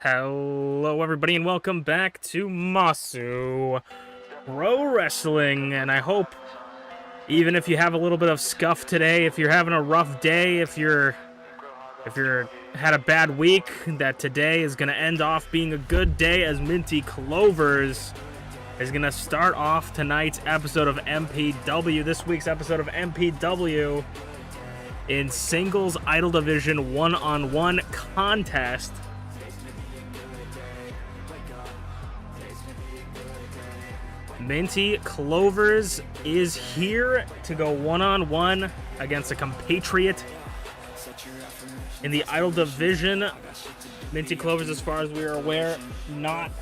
Hello everybody and welcome back to Masu Pro Wrestling, and I hope even if you have a little bit of scuff today, if you're having a rough day, if you're had a bad week, that today is going to end off being a good day as MintyClovers is going to start off tonight's episode of MPW, this week's episode of MPW in Singles Idol Division one-on-one contest. MintyClovers is here to go one-on-one against a compatriot in the Idol Division. MintyClovers, as far as we are aware, not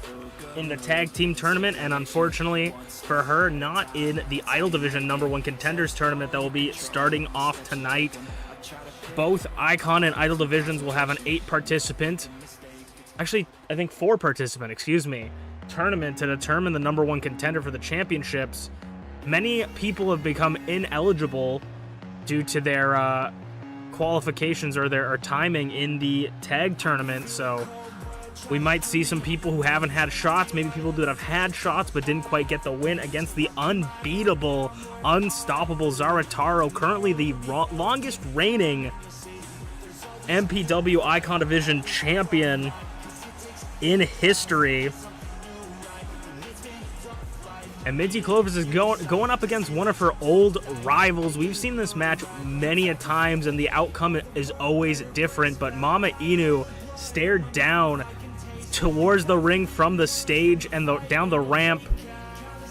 in the tag team tournament, and unfortunately for her, not in the Idol Division #1 contenders tournament that will be starting off tonight. Both Icon and Idol Divisions will have an 8-participant, actually, I think 4-participant, tournament to determine the #1 contender for the championships. Many people have become ineligible due to their qualifications or their timing in the tag tournament, so we might see some people who haven't had shots, maybe people that have had shots but didn't quite get the win against the unbeatable, unstoppable Zarataro, currently the longest reigning MPW Icon Division champion in history. And MintyClovers is going up against one of her old rivals. We've seen this match many a times, and the outcome is always different. But MamaInu stared down towards the ring from the stage and down the ramp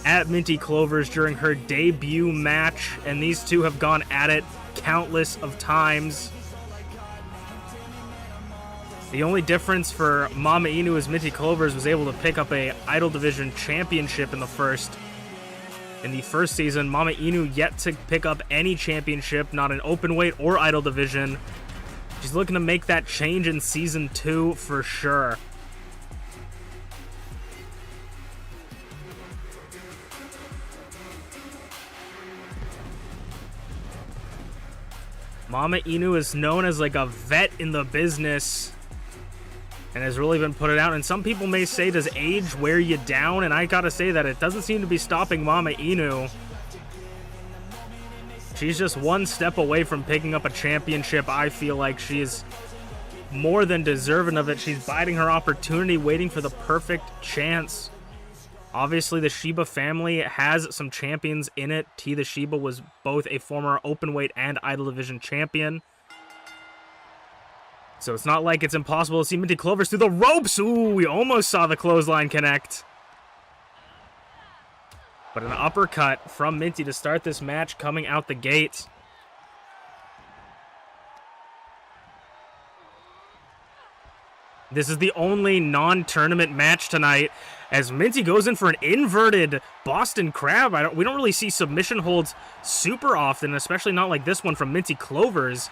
at MintyClovers during her debut match. And these two have gone at it countless of times. The only difference for MamaInu is MintyClovers was able to pick up a Idol Division championship in the first season. MamaInu yet to pick up any championship, not an open weight or Idol Division. She's looking to make that change in Season 2 for sure. MamaInu is known as like a vet in the business and has really been put it out. And some people may say, does age wear you down? And I gotta say that it doesn't seem to be stopping MamaInu. She's just one step away from picking up a championship. I feel like she is more than deserving of it. She's biding her opportunity, waiting for the perfect chance. Obviously, the Shiba family has some champions in it. TeaTheShiba was both a former openweight and Idol Division champion. So it's not like it's impossible to see MintyClovers through the ropes. Ooh, we almost saw the clothesline connect. But an uppercut from Minty to start this match coming out the gate. This is the only non-tournament match tonight as Minty goes in for an inverted Boston Crab. We don't really see submission holds super often, especially not like this one from MintyClovers.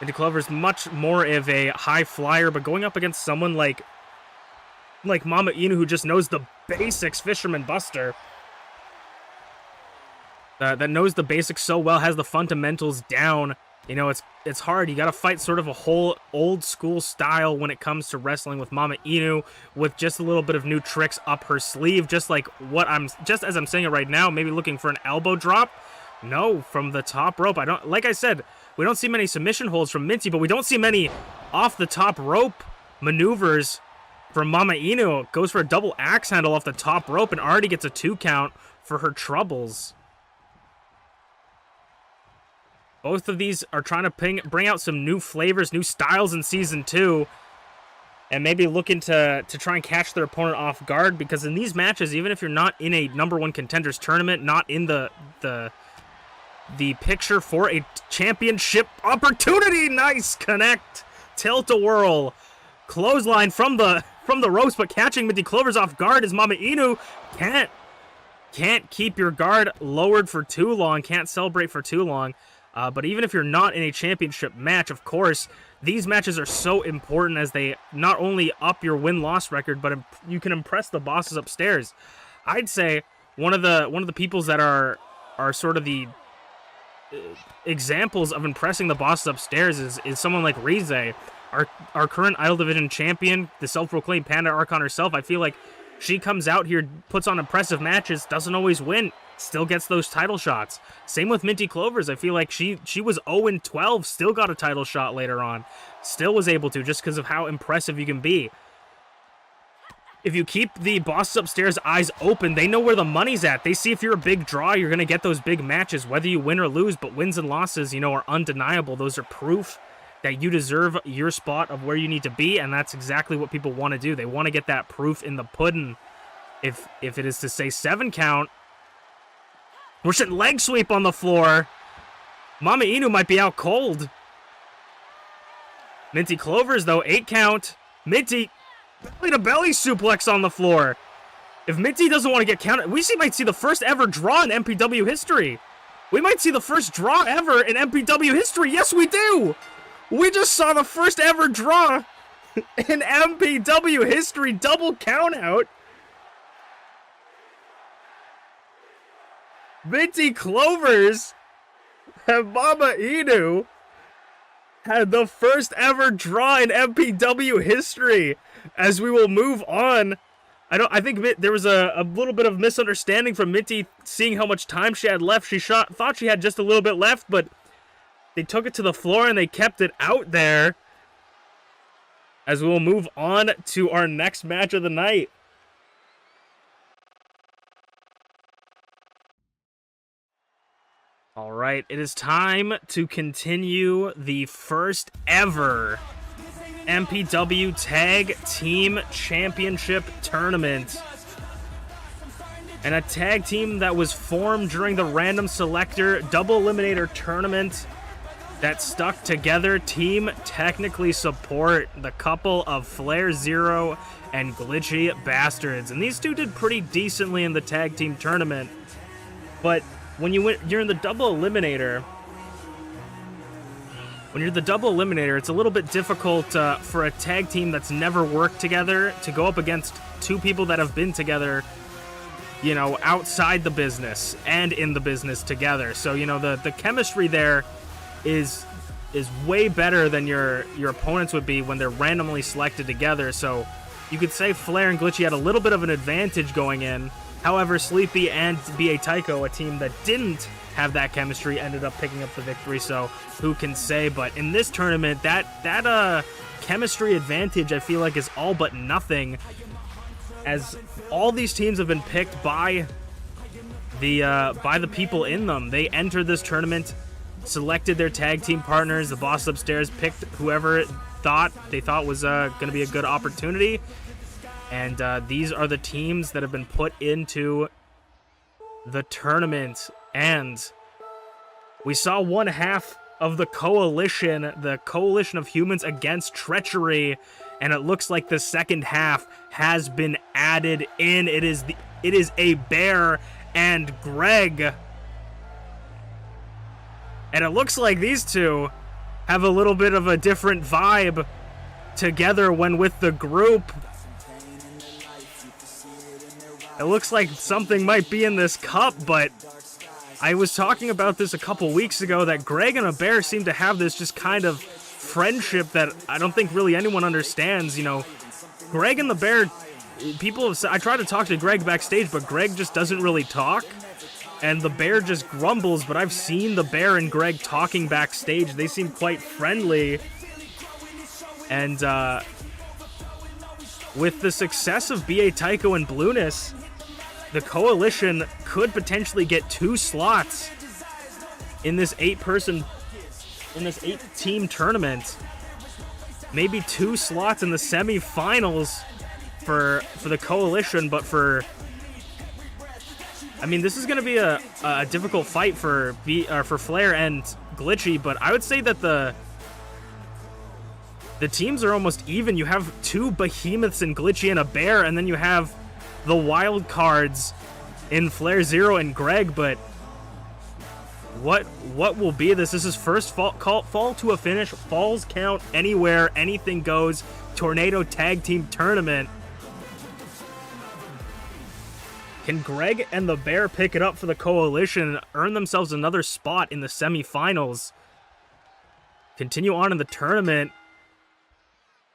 MintyClovers much more of a high flyer, but going up against someone like MamaInu, who just knows the basics, Fisherman Buster, that knows the basics so well, has the fundamentals down. You know, it's hard. You got to fight sort of a whole old school style when it comes to wrestling with MamaInu, with just a little bit of new tricks up her sleeve, just as I'm saying it right now, maybe looking for an elbow drop. No, from the top rope. Like I said, we don't see many submission holds from Minty, but we don't see many off the top rope maneuvers from MamaInu. Goes for a double axe handle off the top rope and already gets a 2 count for her troubles. Both of these are trying to bring out some new flavors, new styles in Season 2, and maybe looking to try and catch their opponent off guard, because in these matches, even if you're not in a #1 contenders tournament, not in the picture for a championship opportunity, nice connect, tilt-a-whirl, clothesline from the ropes, but catching MintyClovers off guard as MamaInu can't keep your guard lowered for too long, can't celebrate for too long. But even if you're not in a championship match, of course, these matches are so important as they not only up your win-loss record, but you can impress the bosses upstairs. I'd say one of the peoples that are sort of the examples of impressing the bosses upstairs is someone like Rize. our current Idol Division champion, the self-proclaimed Panda Archon herself, I feel like she comes out here, puts on impressive matches, doesn't always win, still gets those title shots. Same with MintyClovers. I feel like she was 0-12, still got a title shot later on. Still was able to, just because of how impressive you can be. If you keep the bosses upstairs eyes open, they know where the money's at. They see if you're a big draw, you're going to get those big matches, whether you win or lose. But wins and losses, you know, are undeniable. Those are proof that you deserve your spot of where you need to be, and that's exactly what people want to do. They want to get that proof in the pudding. If it is to say 7 count, we're sitting leg sweep on the floor. MamaInu might be out cold. MintyClovers, though, 8 count. Minty, belly to belly suplex on the floor. If Minty doesn't want to get counted, we might see the first ever draw in MPW history. We might see the first draw ever in MPW history. Yes, we do. We just saw the first ever draw in MPW history. Double count out. MintyClovers and MamaInu had the first ever draw in MPW history. As we will move on, I think there was a little bit of misunderstanding from Minty seeing how much time she had left. She thought she had just a little bit left, but they took it to the floor and they kept it out there. As we will move on to our next match of the night. All right, it is time to continue the first ever MPW Tag Team Championship Tournament. And a tag team that was formed during the Random Selector Double Eliminator Tournament that stuck together. Team Technically Support, the couple of FlairZero and GlitchyBasturds. And these two did pretty decently in the tag team tournament. But when you're in the double eliminator, it's a little bit difficult for a tag team that's never worked together to go up against two people that have been together, you know, outside the business and in the business together. So, you know, the chemistry there is way better than your opponents would be when they're randomly selected together. So you could say Flair and Glitchy had a little bit of an advantage going in. However, Sleepy and BA Tycho, a team that didn't have that chemistry, ended up picking up the victory. So who can say? But in this tournament, that chemistry advantage, I feel like, is all but nothing, as all these teams have been picked by the people in them. They entered this tournament, selected their tag team partners. The boss upstairs picked whoever they thought was going to be a good opportunity. And these are the teams that have been put into the tournament. And we saw one half of the coalition of humans against treachery. And it looks like the second half has been added in. It is a Bear and Greg. And it looks like these two have a little bit of a different vibe together when with the group. It looks like something might be in this cup, but I was talking about this a couple weeks ago, that Greg and a Bear seem to have this just kind of friendship that I don't think really anyone understands. You know, Greg and the Bear, I try to talk to Greg backstage, but Greg just doesn't really talk. And the Bear just grumbles, but I've seen the Bear and Greg talking backstage. They seem quite friendly. And with the success of BA Tycho and Blueness, the coalition could potentially get 2 slots in this 8-team tournament. Maybe 2 slots in the semifinals for the coalition, but I mean, this is going to be a difficult fight for Flair and Glitchy, but I would say that the teams are almost even. You have 2 behemoths in Glitchy and a Bear, and then you have the wild cards in FlairZero and Greg. But what will be this? This is first fall to a finish. Falls count anywhere. Anything goes. Tornado Tag Team Tournament. Can Greg and the Bear pick it up for the coalition and earn themselves another spot in the semifinals? Continue on in the tournament.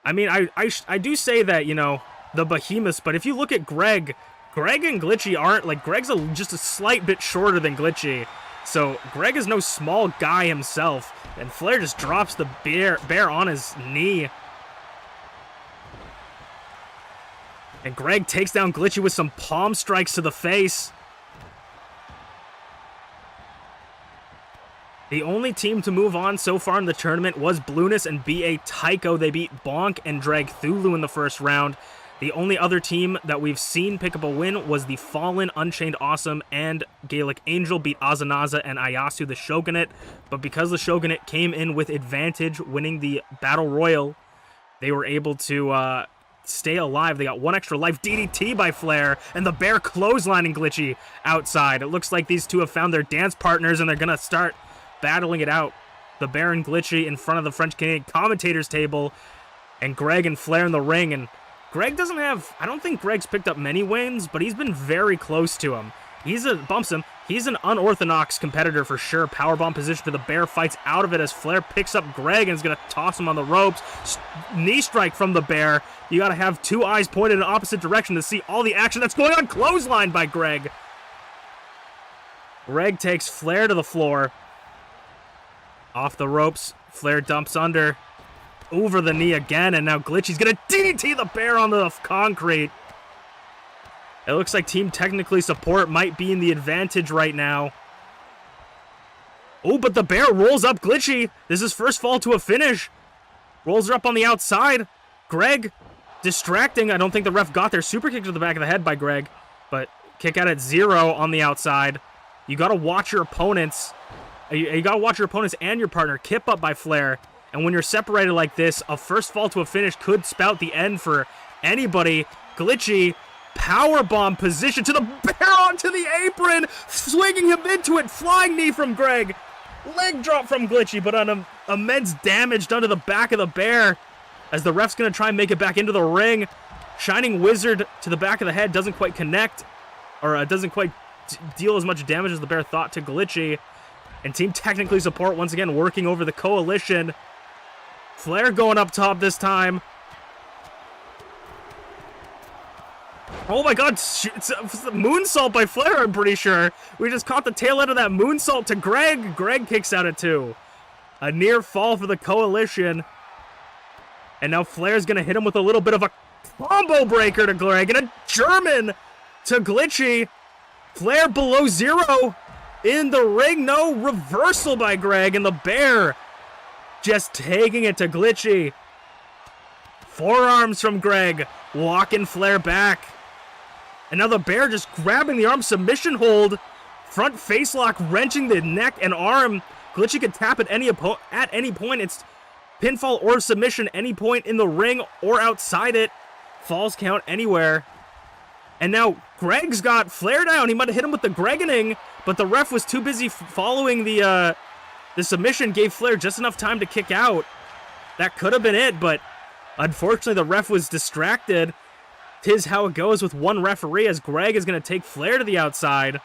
I mean, I do say that, you know, the behemoths, but if you look at Greg and Glitchy aren't, like, Greg's just a slight bit shorter than Glitchy. So Greg is no small guy himself, and Flair just drops the bear on his knee. And Greg takes down Glitchy with some palm strikes to the face. The only team to move on so far in the tournament was Blueness and BA Tycho. They beat Bonk and Dragthulu in the first round. The only other team that we've seen pick up a win was the Fallen, UnchainedAwesome, and Gaelic Angel beat Azanaza and Ayasu the Shogunate. But because the Shogunate came in with advantage, winning the Battle Royal, they were able to stay alive. They got one extra life. DDT by Flair, and the bear clotheslining Glitchy outside. It looks like these two have found their dance partners, and they're going to start battling it out. The bear and Glitchy in front of the French-Canadian commentators table, and Greg and Flair in the ring. And Greg doesn't have, I don't think Greg's picked up many wins, but he's been very close to him. Bumps him. He's an unorthodox competitor for sure. Powerbomb position to the bear, fights out of it as Flair picks up Greg and is going to toss him on the ropes. Knee strike from the bear. You got to have two eyes pointed in opposite direction to see all the action that's going on. Clothesline by Greg. Greg takes Flair to the floor. Off the ropes, Flair dumps under, over the knee again, and now Glitchy's gonna DDT the bear on the concrete. It looks like Team Technically Support might be in the advantage right now. Oh, but the bear rolls up Glitchy. This is first fall to a finish. Rolls her up on the outside. Greg, distracting. I don't think the ref got there. Super kick to the back of the head by Greg, but kick out at 0 on the outside. You gotta watch your opponents. You gotta watch your opponents and your partner. Kip up by Flair. And when you're separated like this, a first fall to a finish could spout the end for anybody. Glitchy, powerbomb position to the bear onto the apron, swinging him into it. Flying knee from Greg. Leg drop from Glitchy, but on immense damage done to the back of the bear. As the ref's gonna try and make it back into the ring. Shining Wizard to the back of the head, doesn't quite connect, or doesn't quite deal as much damage as the bear thought to Glitchy. And Team Technically Support once again working over the Coalition. Flair going up top this time. Oh my god, it's a moonsault by Flair, I'm pretty sure. We just caught the tail end of that moonsault to Greg. Greg kicks out at 2. A near fall for the Coalition. And now Flair's going to hit him with a little bit of a combo breaker to Greg. And a German to Glitchy. Flair below 0. In the ring, no, reversal by Greg, and the bear just taking it to Glitchy. Forearms from Greg, walking Flair back. And now the bear just grabbing the arm, submission hold, front face lock, wrenching the neck and arm. Glitchy could tap at any point. It's pinfall or submission, any point in the ring or outside it. Falls count anywhere. And now Greg's got Flair down. He might have hit him with the Greganing, but the ref was too busy following the submission, gave Flair just enough time to kick out. That could have been it, but unfortunately the ref was distracted. 'Tis how it goes with one referee, as Greg is going to take Flair to the outside.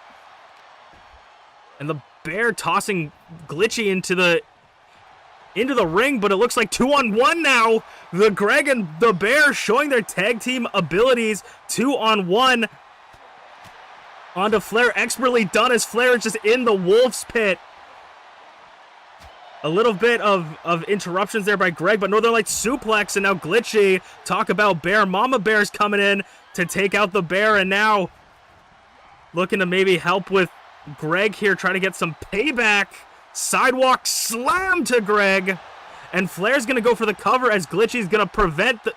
And the bear tossing Glitchy into the ring, but it looks like 2-on-1 now. The Greg and the bear showing their tag team abilities. 2-on-1 onto Flair. Expertly done as Flair is just in the wolf's pit. A little bit of interruptions there by Greg, but Northern Lights suplex, and now Glitchy. Talk about bear. Mama Bear's coming in to take out the bear, and now looking to maybe help with Greg here, try to get some payback. Sidewalk slam to Greg, and Flair's gonna go for the cover as Glitchy's gonna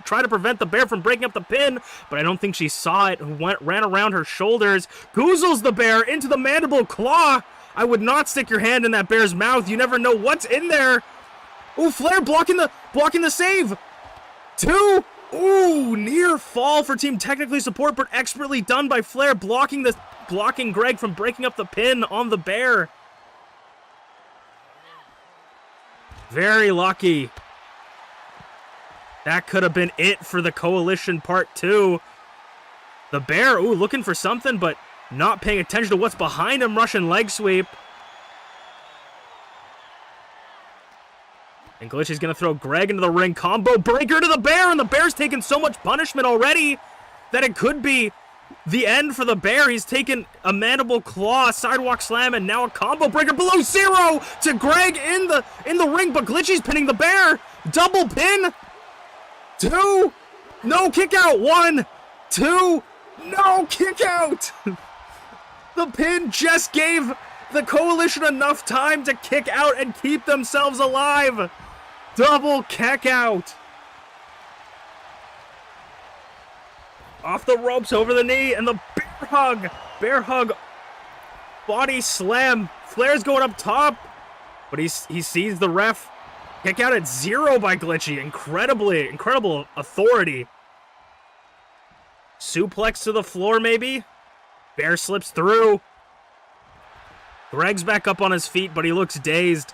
try to prevent the bear from breaking up the pin, but I don't think she saw it. Ran around her shoulders, goozles the bear into the mandible claw. I would not stick your hand in that bear's mouth. You never know what's in there. Ooh, Flair blocking the save. 2. Ooh, near fall for Team Technically Support, but expertly done by Flair, blocking Greg from breaking up the pin on the bear. Very lucky. That could have been it for the Coalition Part 2. The bear, ooh, looking for something, but not paying attention to what's behind him. Russian leg sweep. And Glitchy's going to throw Greg into the ring. Combo breaker to the bear, and the bear's taken so much punishment already that it could be the end for the bear. He's taken a mandible claw, sidewalk slam, and now a combo breaker below zero to Greg in the ring, but Glitchy's pinning the bear. Double pin. 2. No kick out. 1, 2. No kick out. The pin just gave the Coalition enough time to kick out and keep themselves alive. Double kick out. Off the ropes, over the knee, and the bear hug. Bear hug. Body slam. Flair's going up top, but he sees the ref. Kick out at 0 by Glitchy. Incredible authority. Suplex to the floor, maybe. Bear slips through. Greg's back up on his feet, but he looks dazed.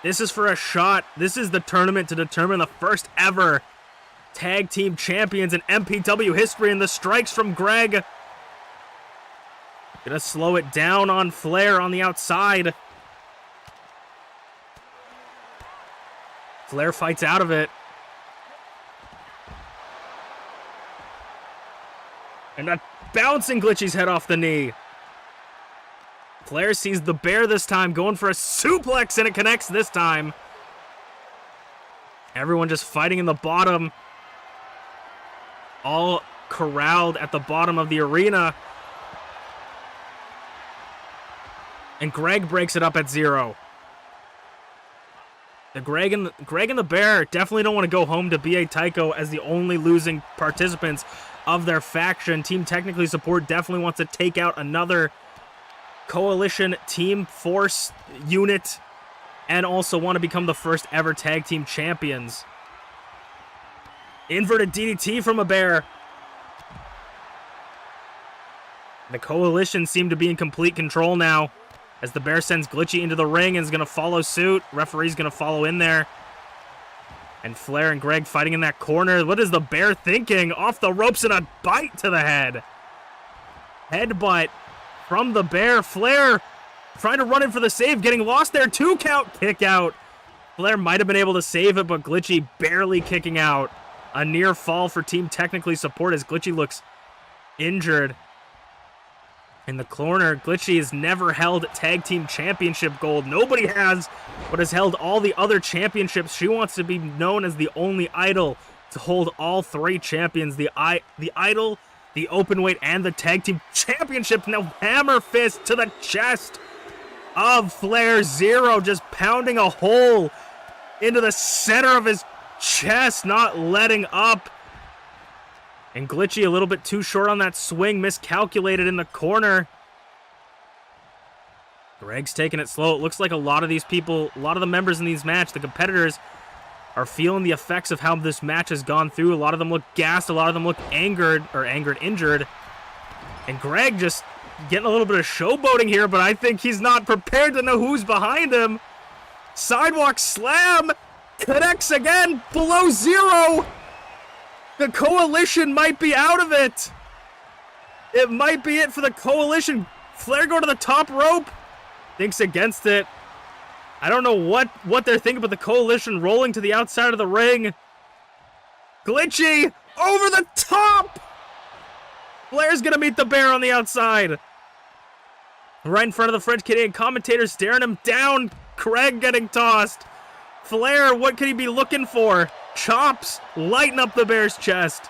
This is for a shot. This is the tournament to determine the first ever tag team champions in MPW history, and the strikes from Greg. Gonna slow it down on Flair on the outside. Flair fights out of it. And that bouncing Glitchy's head off the knee. Flair sees the bear this time, going for a suplex, and it connects this time. Everyone just fighting in the bottom. All corralled at the bottom of the arena. And Greg breaks it up at 0. The Greg and the bear definitely don't want to go home to BA Tycho as the only losing participants of their faction. Team Technically Support definitely wants to take out another Coalition team force unit and also want to become the first ever tag team champions. Inverted DDT from a bear. The Coalition seem to be in complete control now as the bear sends Glitchy into the ring and is going to follow suit. Referee's going to follow in there. And Flair and Greg fighting in that corner. What is the bear thinking? Off the ropes and a bite to the head. Headbutt from the bear. Flair trying to run in for the save, getting lost there. 2 count, kick out. Flair might have been able to save it, but Glitchy barely kicking out. A near fall for Team Technically Support as Glitchy looks injured. In the corner, Glitchy has never held tag team championship gold. Nobody has, but has held all the other championships. She wants to be known as the only idol to hold all 3 champions. The idol, the openweight, and the tag team championship. Now hammer fist to the chest of FlairZero, just pounding a hole into the center of his chest, not letting up. And Glitchy a little bit too short on that swing, miscalculated in the corner. Greg's taking it slow. It looks like a lot of these people, a lot of the members in these matches, the competitors, are feeling the effects of how this match has gone through. A lot of them look gassed. A lot of them look injured. And Greg just getting a little bit of showboating here, but I think he's not prepared to know who's behind him. Sidewalk slam. Connects again. Below 0. The Coalition might be out of it. It might be it for the Coalition. Flair go to the top rope. Thinks against it. I don't know what they're thinking, but the Coalition rolling to the outside of the ring. Glitchy over the top. Flair's going to meet the bear on the outside. Right in front of the French Canadian commentator, staring him down. Craig getting tossed. Flair, what could he be looking for? Chops lighten up the bear's chest.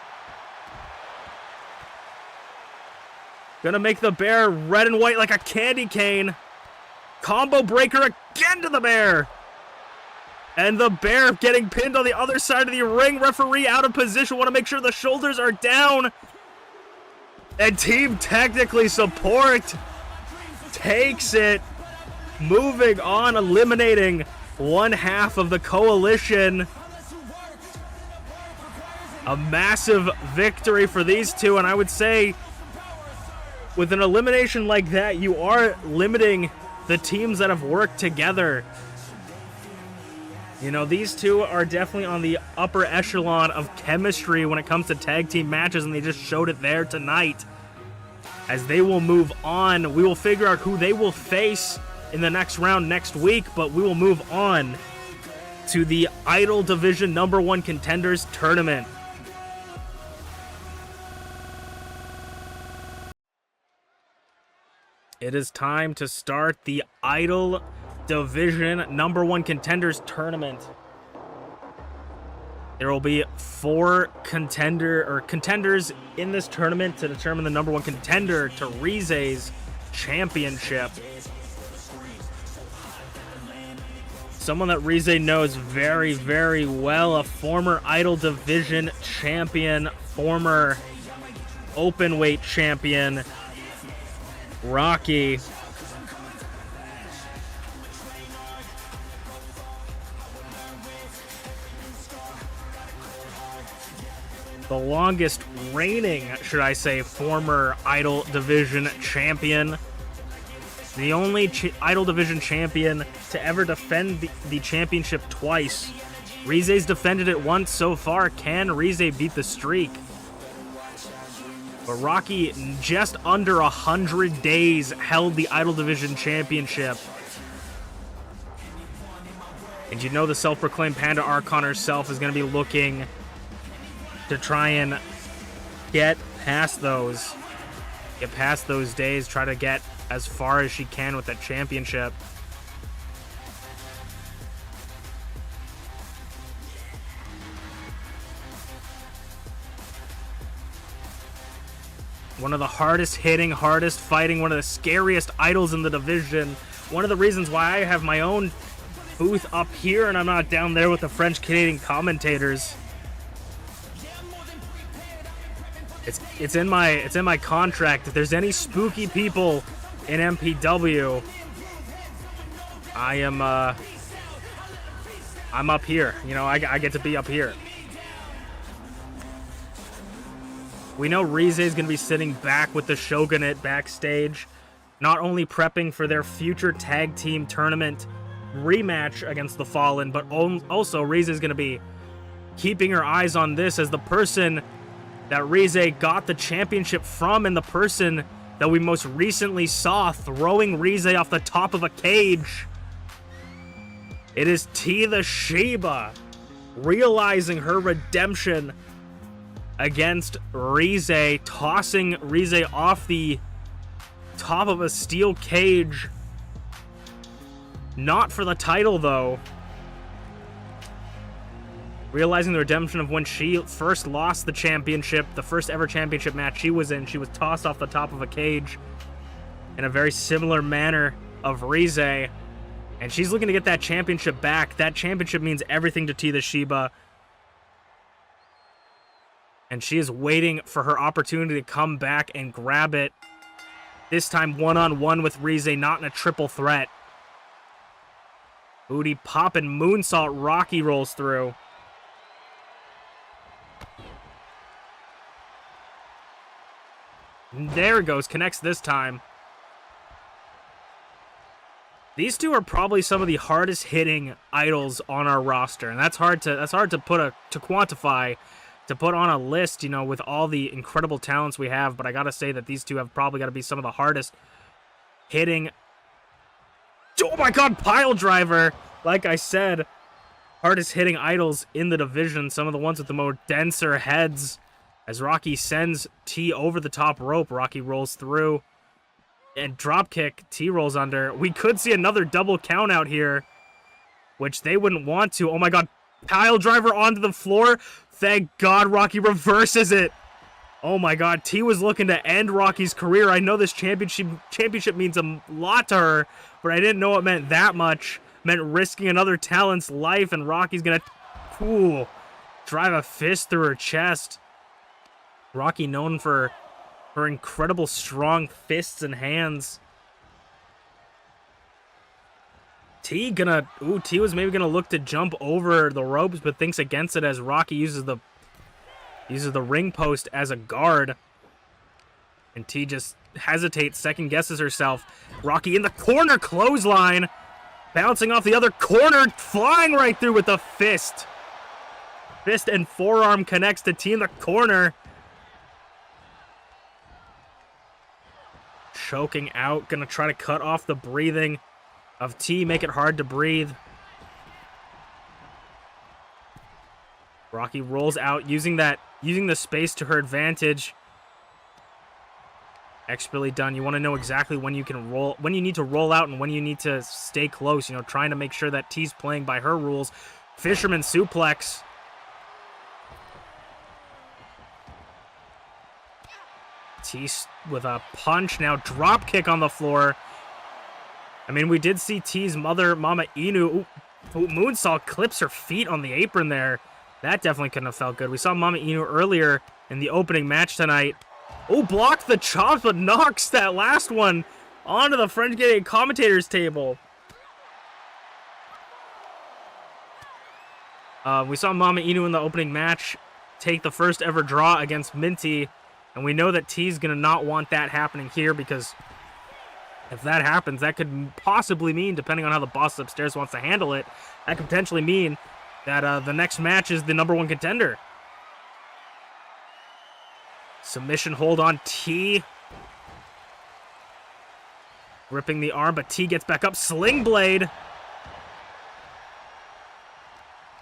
Gonna make the bear red and white like a candy cane. Combo breaker again to the bear. And the bear getting pinned on the other side of the ring. Referee out of position. Want to make sure the shoulders are down. And Team Technically Support takes it. Moving on, eliminating one half of the Coalition. A massive victory for these two, and I would say with an elimination like that, you are limiting the teams that have worked together. You know, these two are definitely on the upper echelon of chemistry when it comes to tag team matches, and they just showed it there tonight. As they will move on, we will figure out who they will face in the next round next week, but we will move on to the Idol Division #1 Contenders Tournament. It is time to start the Idol Division #1 Contenders Tournament. There will be 4 contenders in this tournament to determine the #1 contender to Rize's championship. Someone that Rize knows very, very well, a former Idol Division champion, former openweight champion, Rocky. The longest reigning, should I say, former Idol Division champion. The only Idol Division champion to ever defend the championship twice. Rize's defended it once so far. Can Rize beat the streak? But Rocky, just under 100 days, held the Idol Division championship. And you know the self-proclaimed Panda Archon herself is going to be looking to try and get past those days, try to get as far as she can with that championship. One of the hardest hitting, hardest fighting, one of the scariest idols in the division. One of the reasons why I have my own booth up here and I'm not down there with the French-Canadian commentators. It's in my contract. If there's any spooky people in MPW, I'm up here. You know, I get to be up here. We know Rize is going to be sitting back with the Shogunate backstage, not only prepping for their future tag team tournament rematch against the Fallen, but also Rize is going to be keeping her eyes on this as the person that Rize got the championship from and the person that we most recently saw throwing Rize off the top of a cage. It is TeaTheShiba realizing her redemption against Rize, tossing Rize off the top of a steel cage. Not for the title, though. Realizing the redemption of when she first lost the championship, the first ever championship match she was in, she was tossed off the top of a cage in a very similar manner of Rize. And she's looking to get that championship back. That championship means everything to TeaTheShiba. And she is waiting for her opportunity to come back and grab it. This time one-on-one with Rize, not in a triple threat. Booty popping moonsault, Rocky rolls through. There it goes, connects this time. These two are probably some of the hardest hitting idols on our roster, and that's hard to quantify, to put on a list, you know, with all the incredible talents we have. But I gotta say that these two have probably got to be some of the hardest hitting. Oh my God, pile driver! Like I said, hardest hitting idols in the division. Some of the ones with the more denser heads. As Rocky sends T over the top rope, Rocky rolls through. And dropkick, T rolls under. We could see another double count out here, which they wouldn't want to. Oh my God, pile driver onto the floor. Thank God Rocky reverses it. Oh my God, T was looking to end Rocky's career. I know this championship means a lot to her, but I didn't know it meant that much. It meant risking another talent's life, and Rocky's gonna drive a fist through her chest. Rocky known for her incredible strong fists and hands. T was maybe gonna look to jump over the ropes, but thinks against it as Rocky uses the ring post as a guard. And T just hesitates, second guesses herself. Rocky in the corner, clothesline, bouncing off the other corner, flying right through with a fist. Fist and forearm connects to T in the corner. Choking out, gonna try to cut off the breathing of T, make it hard to breathe. Rocky rolls out, using the space to her advantage. Expertly done. You want to know exactly when you can roll, when you need to roll out and when you need to stay close, you know, trying to make sure that T's playing by her rules. Fisherman suplex. T with a punch, now drop kick on the floor. I mean, we did see T's mother, MamaInu, moonsault, clips her feet on the apron there. That definitely couldn't have felt good. We saw MamaInu earlier in the opening match tonight. Oh, blocked the chops, but knocks that last one onto the French Canadian commentators table. We saw MamaInu in the opening match take the first ever draw against Minty, and we know that T's going to not want that happening here, because if that happens, that could possibly mean, depending on how the boss upstairs wants to handle it, that could potentially mean that the next match is the #1 contender. Submission hold on T. Ripping the arm, but T gets back up. Sling blade.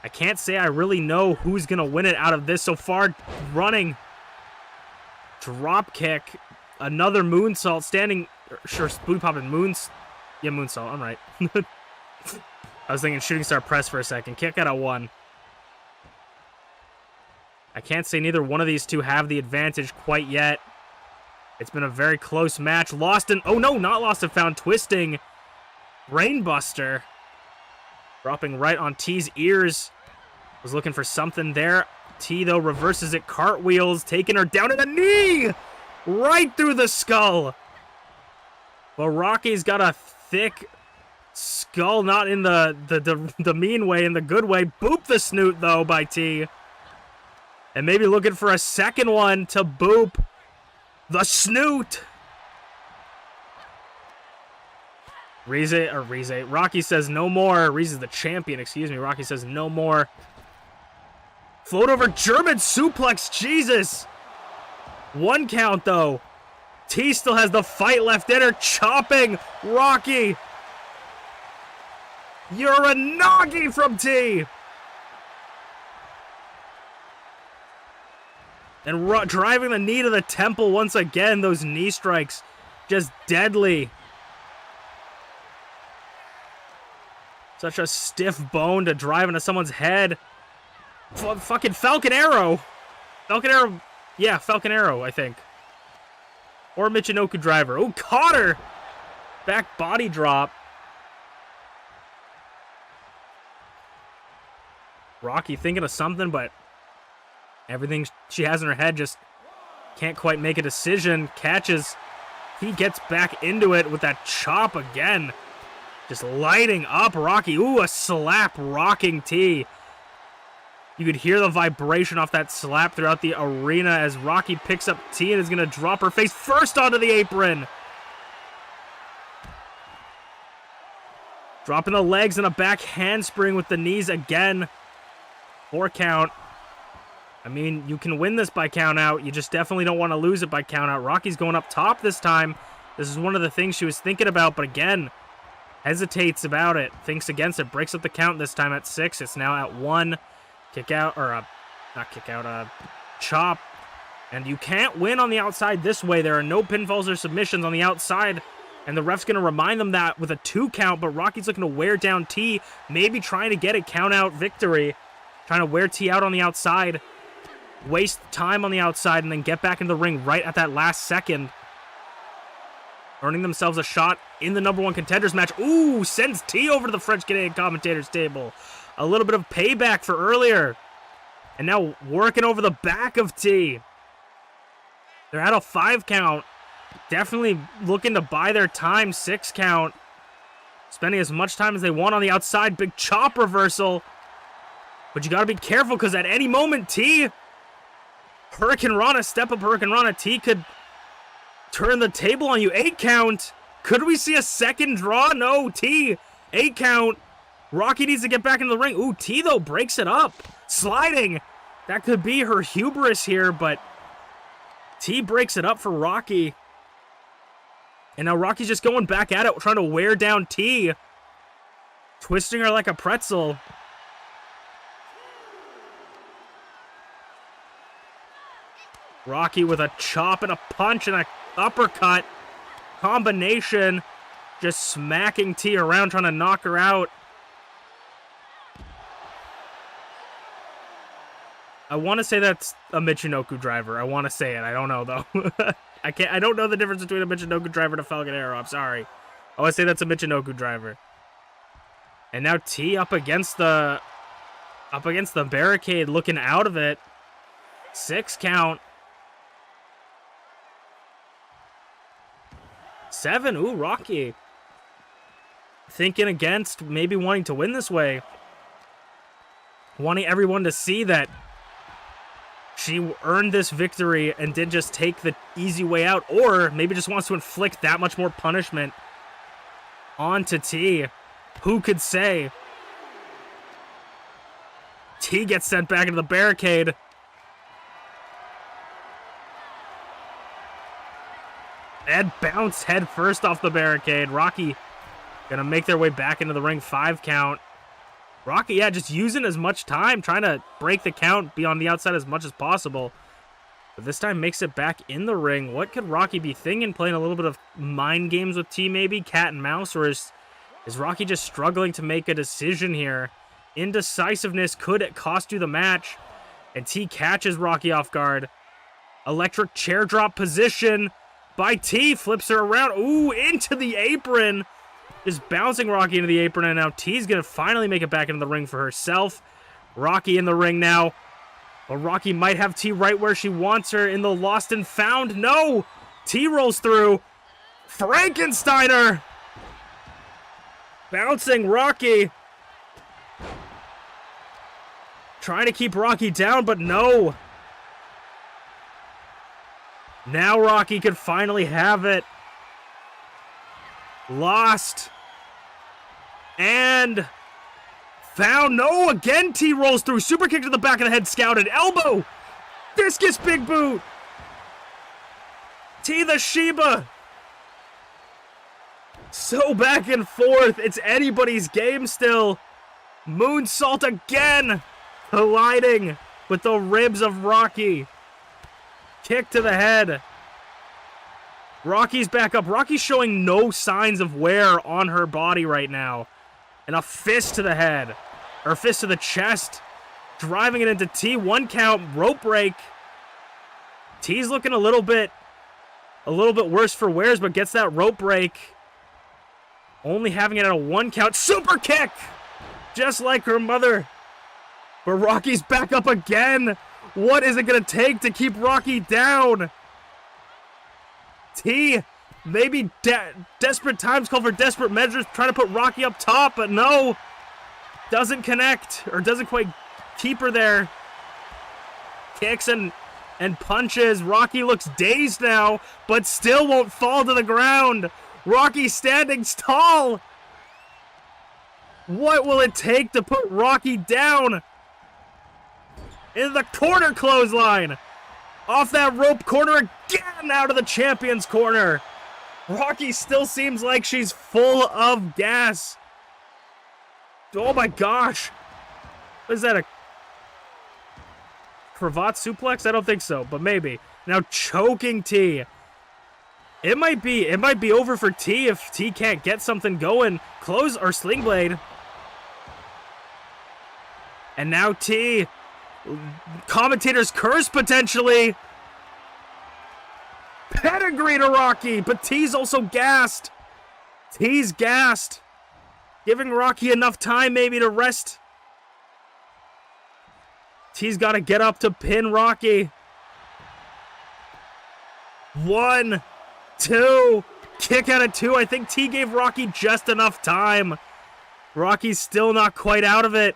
I can't say I really know who's going to win it out of this so far. Running. Drop kick. Another moonsault. Standing. Sure, booty popping. Yeah, moonsault. I'm right. I was thinking shooting star press for a second. Kick out of 1. I can't say neither one of these two have the advantage quite yet. It's been a very close match. Lost and... Oh, no, not lost and found. Twisting. Brainbuster. Dropping right on T's ears. Was looking for something there. T, though, reverses it. Cartwheels. Taking her down to the knee. Right through the skull. But Rocky's got a thick skull. Not in the mean way, in the good way. Boop the snoot, though, by T. And maybe looking for a second one to boop the snoot. Rocky says no more. Rize's the champion, excuse me. Rocky says no more. Float over German suplex, Jesus. 1 count, though. T still has the fight left in her. Chopping Rocky. Uranagi from T. And driving the knee to the temple once again. Those knee strikes, just deadly. Such a stiff bone to drive into someone's head. Fucking Falcon Arrow. Falcon Arrow. Yeah, Falcon Arrow, I think. Or Michinoku driver. Oh, caught her. Back body drop. Rocky thinking of something, but everything she has in her head just can't quite make a decision. Catches. He gets back into it with that chop again. Just lighting up Rocky. Ooh, a slap rocking T. You could hear the vibration off that slap throughout the arena as Rocky picks up T and is going to drop her face first onto the apron. Dropping the legs and a back handspring with the knees again. 4 count. I mean, you can win this by count out. You just definitely don't want to lose it by count out. Rocky's going up top this time. This is one of the things she was thinking about, but again, hesitates about it. Thinks against it. Breaks up the count this time at 6. It's now at 1. Kick out, or not kick out, chop. And you can't win on the outside this way. There are no pinfalls or submissions on the outside. And the ref's going to remind them that with a 2 count, but Rocky's looking to wear down T. Maybe trying to get a count out victory. Trying to wear T out on the outside. Waste time on the outside and then get back into the ring right at that last second. Earning themselves a shot in the #1 contenders match. Ooh, sends T over to the French Canadian commentators table. A little bit of payback for earlier. And now working over the back of T. They're at a 5 count. Definitely looking to buy their time. 6 count. Spending as much time as they want on the outside. Big chop reversal. But you got to be careful because at any moment, T, Hurricane Rana, step up Hurricane Rana, T could turn the table on you. 8 count. Could we see a second draw? No, T. 8 count. Rocky needs to get back into the ring. Ooh, T, though, breaks it up. Sliding. That could be her hubris here, but T breaks it up for Rocky. And now Rocky's just going back at it, trying to wear down T. Twisting her like a pretzel. Rocky with a chop and a punch and a uppercut combination, just smacking T around, trying to knock her out. I want to say that's a Michinoku driver. I want to say it. I don't know though. I don't know the difference between a Michinoku driver and a Falcon Arrow. I'm sorry. I want to say that's a Michinoku driver. And now T up against the barricade, looking out of it. 6 count. 7. Ooh, Rocky. Thinking against, maybe wanting to win this way. Wanting everyone to see that she earned this victory and didn't just take the easy way out. Or maybe just wants to inflict that much more punishment onto T. Who could say? T gets sent back into the barricade. And bounced head first off the barricade. Rocky gonna make their way back into the ring. 5 count. Rocky, yeah, just using as much time, trying to break the count, be on the outside as much as possible. But this time makes it back in the ring. What could Rocky be thinking? Playing a little bit of mind games with T, maybe? Cat and mouse? Or is Rocky just struggling to make a decision here? Indecisiveness could cost you the match. And T catches Rocky off guard. Electric chair drop position by T. Flips her around. Ooh, into the apron. Just bouncing Rocky into the apron. And now T's going to finally make it back into the ring for herself. Rocky in the ring now. But Rocky might have T right where she wants her in the lost and found. No! T rolls through. Frankensteiner! Bouncing Rocky. Trying to keep Rocky down, but no. Now Rocky could finally have it. Lost. And found. No, again T rolls through. Super kick to the back of the head, scouted. Elbow. Discus big boot. TeaTheShiba. So back and forth. It's anybody's game still. Moonsault again. Colliding with the ribs of Rocky. Kick to the head. Rocky's back up. Rocky's showing no signs of wear on her body right now. And a fist to the head. Or fist to the chest. Driving it into T. 1 count. Rope break. T's looking a little bit worse for wears, but gets that rope break. Only having it at a 1 count. Super kick! Just like her mother. But Rocky's back up again. What is it going to take to keep Rocky down? T, maybe desperate times call for desperate measures, trying to put Rocky up top, but no. Doesn't connect, or doesn't quite keep her there. Kicks and punches. Rocky looks dazed now, but still won't fall to the ground. Rocky standing tall. What will it take to put Rocky down? In the corner clothesline. Off that rope corner again, out of the champion's corner. Rocky still seems like she's full of gas. Oh my gosh. What is that, a cravat suplex? I don't think so, but maybe. Now choking T. It might be over for T if T can't get something going. Close or sling blade. And now T. Commentator's curse potentially. Pedigree to Rocky, but T's also gassed. T's gassed. Giving Rocky enough time maybe to rest. T's got to get up to pin Rocky. 1, 2. Kick out of 2. I think T gave Rocky just enough time. Rocky's still not quite out of it.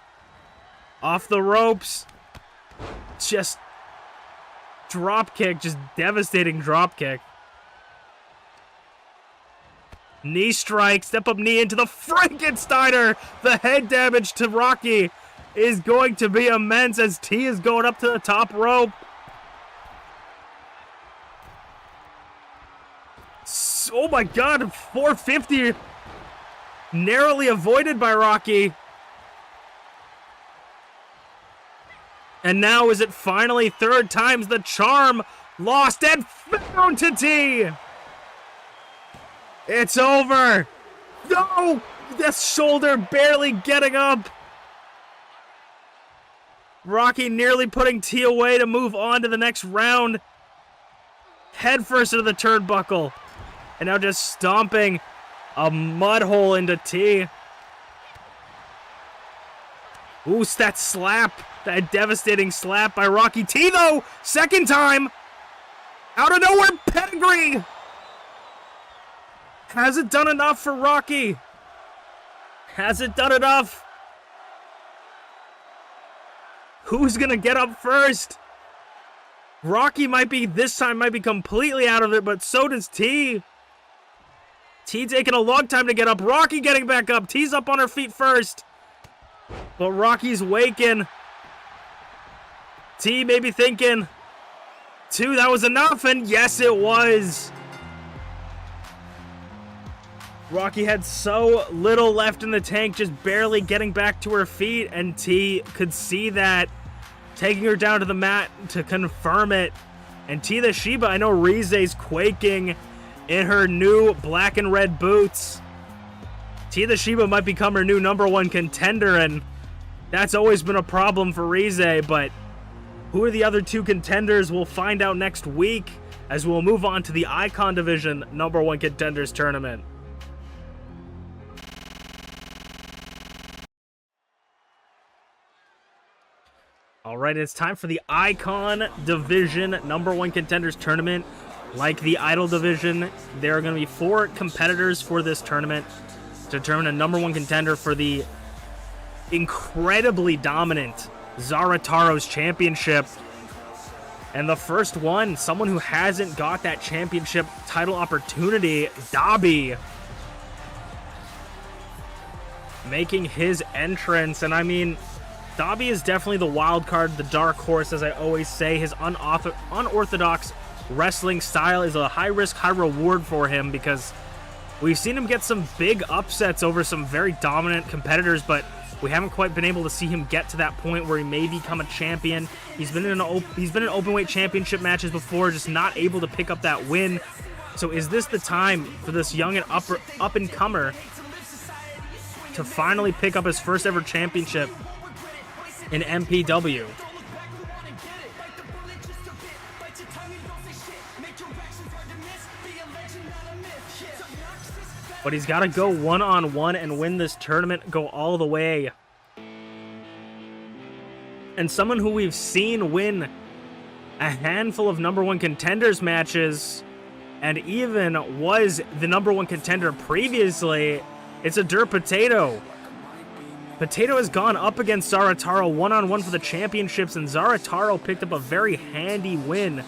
Off the ropes. Just drop kick, just devastating drop kick. Knee strike, step up knee into the Frankensteiner. The head damage to Rocky is going to be immense as T is going up to the top rope. Oh my god, 450 narrowly avoided by Rocky. And now is it finally third time's the charm? Lost and found to T. It's over. No! The shoulder barely getting up. Rocky nearly putting T away to move on to the next round. Head first into the turnbuckle. And now just stomping a mud hole into T. Ooh, that slap. That devastating slap by Rocky T, though. Second time. Out of nowhere, pedigree. Has it done enough for Rocky? Has it done enough? Who's going to get up first? Rocky this time might be completely out of it, but so does T. T taking a long time to get up. Rocky getting back up. T's up on her feet first. But Rocky's waking. T may be thinking, 2, that was enough, and yes, it was. Rocky had so little left in the tank, just barely getting back to her feet, and T could see that, taking her down to the mat to confirm it. And TeaTheShiba, I know Rize's quaking in her new black and red boots. TeaTheShiba might become her new #1 contender, and that's always been a problem for Rize, but who are the other 2 contenders? We'll find out next week as we'll move on to the Icon Division #1 Contenders Tournament. All right, it's time for the Icon Division #1 Contenders Tournament. Like the Idol Division, there are going to be 4 competitors for this tournament to determine a #1 contender for the incredibly dominant Zarataro's championship. And the first one, someone who hasn't got that championship title opportunity, Dabi, making his entrance. And I mean, Dabi is definitely the wild card, the dark horse, as I always say. His unorthodox wrestling style is a high risk, high reward for him, because we've seen him get some big upsets over some very dominant competitors, but we haven't quite been able to see him get to that point where he may become a champion. He's been in openweight championship matches before, just not able to pick up that win. So is this the time for this young and up-and-comer to finally pick up his first ever championship in MPW? But he's got to go one-on-one and win this tournament, go all the way. And someone who we've seen win a handful of #1 contenders matches and even was the #1 contender previously, it's Adur Potato. Potato has gone up against Zarataro one-on-one for the championships, and Zarataro picked up a very handy win.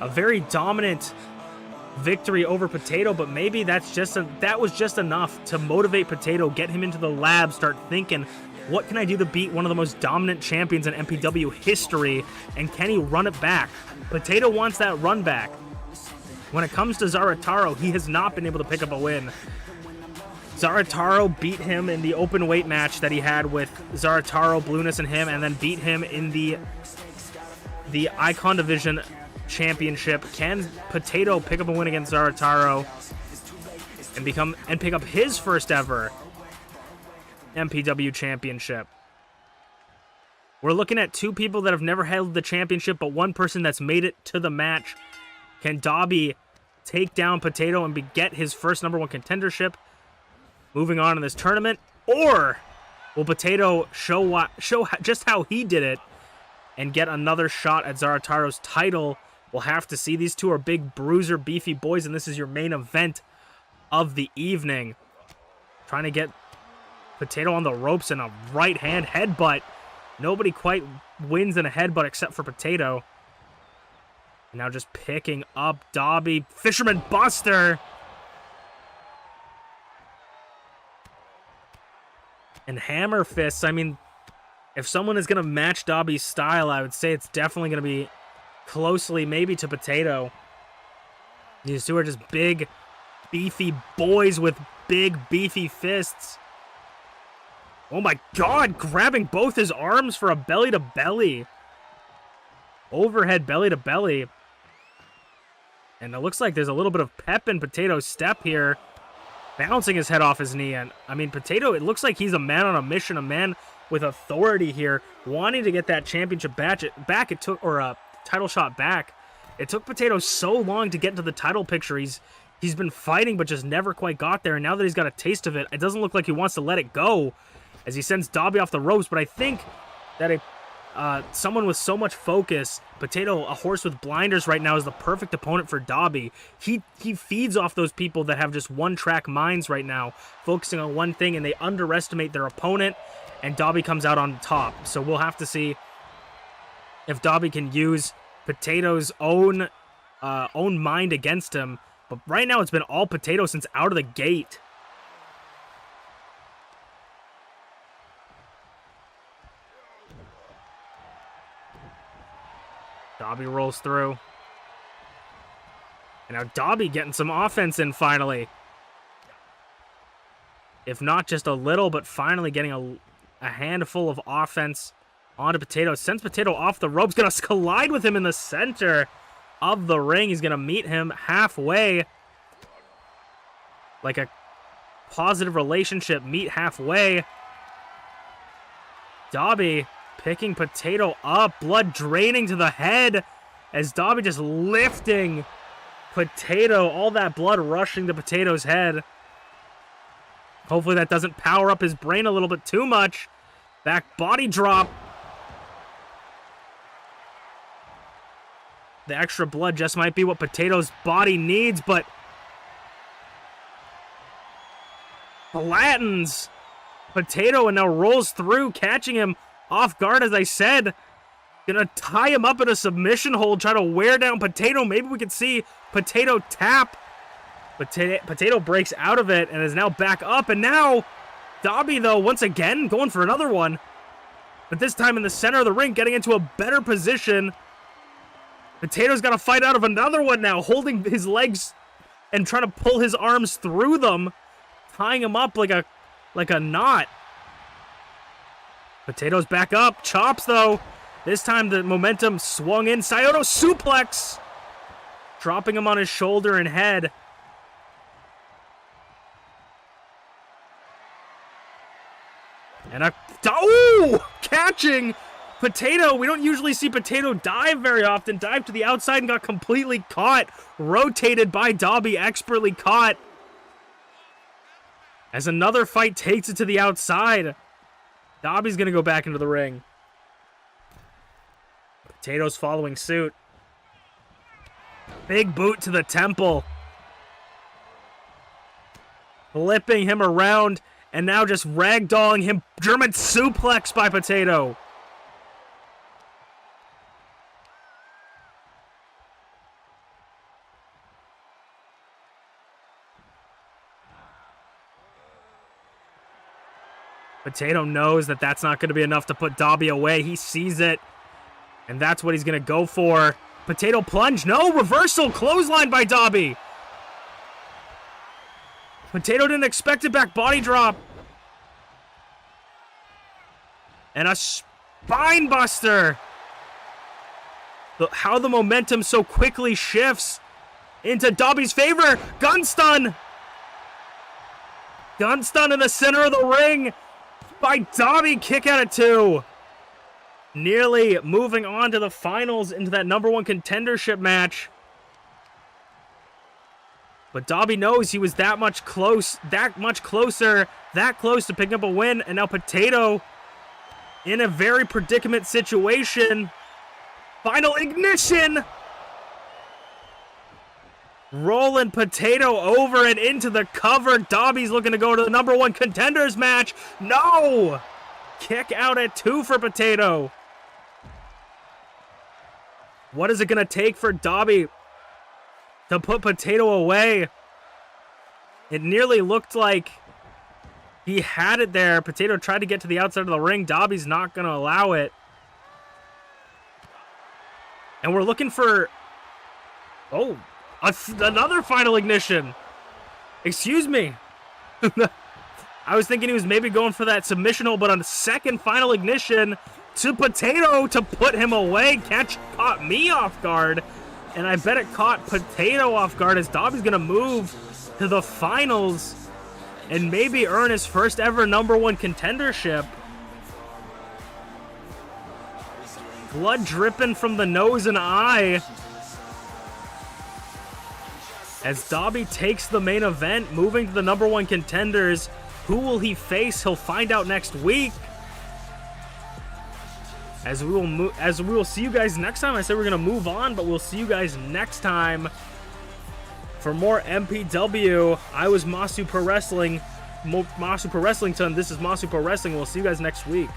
A very dominant victory over Potato, but maybe that was just enough to motivate Potato, get him into the lab, start thinking, what can I do to beat one of the most dominant champions in MPW history, and can he run it back? Potato wants that run back. When it comes to Zarataro, he has not been able to pick up a win. Zarataro beat him in the open weight match that he had with Zarataro, Blueness, and him, and then beat him in the Icon Division championship. Can Potato pick up a win against Zarataro and pick up his first ever MPW championship? We're looking at 2 people that have never held the championship, but 1 person that's made it to the match. Can Dabi take down Potato and get his first #1 contendership moving on in this tournament? Or will Potato show just how he did it and get another shot at Zarataro's title? We'll have to see. These 2 are big bruiser, beefy boys, and this is your main event of the evening. Trying to get Potato on the ropes in a right-hand headbutt. Nobody quite wins in a headbutt except for Potato. And now just picking up Dabi. Fisherman Buster. And Hammer Fists. I mean, if someone is going to match Dabi's style, I would say it's definitely going to be closely maybe to Potato. These 2 are just big, beefy boys with big, beefy fists. Oh my god, grabbing both his arms for a belly-to-belly. Overhead belly-to-belly. And it looks like there's a little bit of pep in Potato's step here. Bouncing his head off his knee. And, I mean, Potato, it looks like he's a man on a mission, a man with authority here, wanting to get that championship back. It took, or a title shot back. It took Potato so long to get into the title picture. He's been fighting, but just never quite got there. And now that he's got a taste of it, it doesn't look like he wants to let it go as he sends Dobby off the ropes. But I think that someone with so much focus, Potato, a horse with blinders right now, is the perfect opponent for Dobby. He feeds off those people that have just one-track minds right now, focusing on one thing, and they underestimate their opponent, and Dobby comes out on top. So we'll have to see if Dobby can use Potato's own mind against him. But right now it's been all Potato since out of the gate. Dobby rolls through. And now Dobby getting some offense in finally. If not just a little, but finally getting a handful of offense onto Potato. Sends Potato off the ropes. Gonna collide with him in the center of the ring. He's gonna meet him halfway. Like a positive relationship, meet halfway. Dobby picking Potato up, blood draining to the head as Dobby just lifting Potato, all that blood rushing to Potato's head. Hopefully that doesn't power up his brain a little bit too much. Back body drop. The extra blood just might be what Potato's body needs, but flattens Potato and now rolls through, catching him off guard, as I said. Gonna tie him up in a submission hold, try to wear down Potato. Maybe we could see Potato tap. Potato breaks out of it and is now back up. And now Dobby, though, once again, going for another one. But this time in the center of the ring, getting into a better position. Potato's got to fight out of another one now, holding his legs and trying to pull his arms through them, tying him up like a knot. Potato's back up. Chops, though. This time the momentum swung in. Scioto suplex. Dropping him on his shoulder and head. And catching Potato. We don't usually see Potato dive very often. Dive to the outside and got completely caught. Rotated by Dobby, expertly caught. As another fight takes it to the outside. Dobby's going to go back into the ring. Potato's following suit. Big boot to the temple. Flipping him around. And now just ragdolling him. German suplex by Potato. Potato knows that that's not going to be enough to put Dobby away. He sees it. And that's what he's going to go for. Potato plunge. No, reversal. Clothesline by Dobby. Potato didn't expect it. Back body drop. And a spine buster. How the momentum so quickly shifts into Dobby's favor. Gun stun. Gun stun in the center of the ring by Dobby. Kick out at 2. Nearly moving on to the finals into that #1 contendership match. But Dobby knows he was that much closer, that close to picking up a win. And now Potato in a very predicament situation. Final ignition. Rolling Potato over and into the cover. Dobby's looking to go to the #1 contenders match. No! Kick out at 2 for Potato. What is it going to take for Dobby to put Potato away? It nearly looked like he had it there. Potato tried to get to the outside of the ring. Dobby's not going to allow it. And we're looking for... Oh, another final ignition. Excuse me. I was thinking he was maybe going for that submission hold, but on the second final ignition to Potato to put him away. Catch caught me off guard. And I bet it caught Potato off guard as Dobby's going to move to the finals and maybe earn his first ever #1 contendership. Blood dripping from the nose and eye as Dobby takes the main event, moving to the #1 contenders. Who will he face? He'll find out next week. As we will see you guys next time. I said we're gonna move on, but we'll see you guys next time for more MPW. I was Masu Pro Wrestling, Masu Pro Wrestlington. This is Masu Pro Wrestling. We'll see you guys next week.